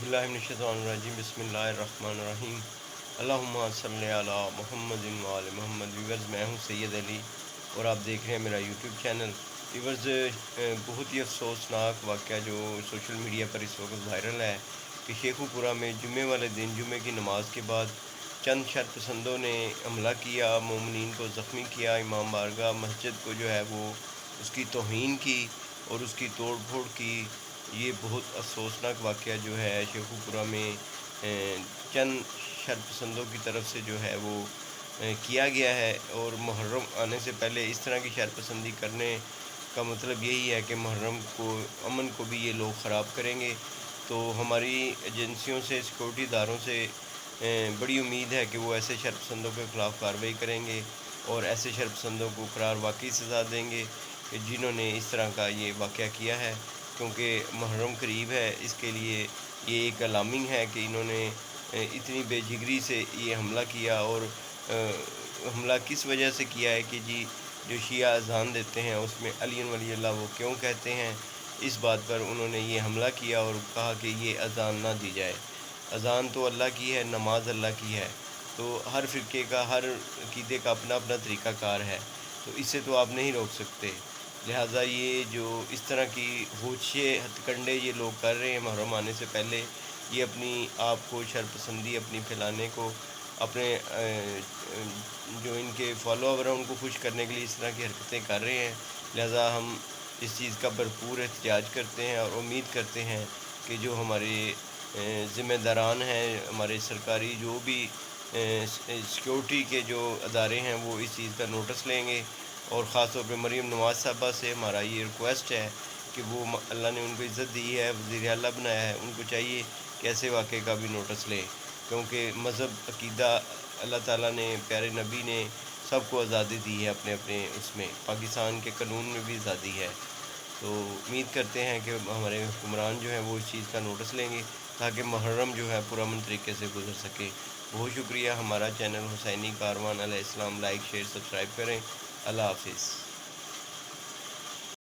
बिस्मिल्लाहिर्रहमानिर्रहीम बिस्मिल्लाहिर्रहमानिर्रहीम अल्लाहुम्मा सल्ली अला मुहम्मद व आले मोहम्मद। व्यूवर्स, मैं हूं सैयद अली और आप देख रहे हैं मेरा यूट्यूब चैनल। व्यूवर्स, बहुत ही अफसोसनाक वाक़या जो सोशल मीडिया पर इस वक्त वायरल है कि शेखुपुरा में जुमे वाले दिन जुमे की नमाज के बाद चंद शरपसंदों ने हमला किया, मोमिनीन को ज़ख्मी किया, इमाम बारगाह मस्जिद को जो है वो उसकी तौहीन की और उसकी तोड़ फोड़ की। ये बहुत अफसोसनाक वाक़या जो है शेखुपुरा में चंद शरपसंदों की तरफ से जो है वो किया गया है। और मुहर्रम आने से पहले इस तरह की शरपसंदी करने का मतलब यही है कि मुहर्रम को अमन को भी ये लोग ख़राब करेंगे। तो हमारी एजेंसियों से, सिक्योरिटी इदारों से बड़ी उम्मीद है कि वो ऐसे शरपसंदों के ख़िलाफ़ कार्रवाई करेंगे और ऐसे शरपसंदों को करार वाकई सज़ा देंगे कि जिन्होंने इस तरह का ये वाक़या किया है। क्योंकि मुहर्रम करीब है, इसके लिए ये एक अलार्मिंग है कि इन्होंने इतनी बेजिगरी से ये हमला किया। और हमला किस वजह से किया है कि जी जो शिया अज़ान देते हैं उसमें अली वली अल्लाह वो क्यों कहते हैं, इस बात पर उन्होंने ये हमला किया और कहा कि ये अज़ान ना दी जाए। अज़ान तो अल्लाह की है, नमाज अल्लाह की है। तो हर फ़िरके का, हर अक़ीदे का अपना अपना तरीक़ाकार है, तो इसे तो आप नहीं रोक सकते। लिहाजा ये जो इस तरह की होशे हथकंडे ये लोग कर रहे हैं मुहर्रम आने से पहले, ये अपनी आप को शरपसंदी अपनी फैलाने को, अपने जो इनके फॉलोअर हैं उनको खुश करने के लिए इस तरह की हरकतें कर रहे हैं। लिहाजा हम इस चीज़ का भरपूर एहतजाज करते हैं और उम्मीद करते हैं कि जो हमारे ज़िम्मेदारान हैं, हमारे सरकारी जो भी सिक्योरिटी के जो अदारे हैं वो इस चीज़ का नोटिस लेंगे। और ख़ास तौर पे मरीम नवाज़ साहबा से हमारा ये रिक्वेस्ट है कि वो अल्लाह ने उनको इज़्ज़त दी है, वज़ीर आला बनाया है, उनको चाहिए कि ऐसे वाक़े का भी नोटिस लें। क्योंकि मज़हब, अक़ीदा, अल्लाह ताला ने, प्यारे नबी ने सबको आज़ादी दी है अपने अपने उसमें, पाकिस्तान के कानून में भी आज़ादी है। तो उम्मीद करते हैं कि हमारे हुक्मरान जो हैं वो इस चीज़ का नोटिस लेंगे ताकि मुहर्रम जो है पुरअमन तरीके से गुजर सके। बहुत शुक्रिया। हमारा चैनल हुसैनी कारवान अलैहिस्सलाम लाइक, शेयर, सब्सक्राइब करें। अल्लाह हाफ़िज़।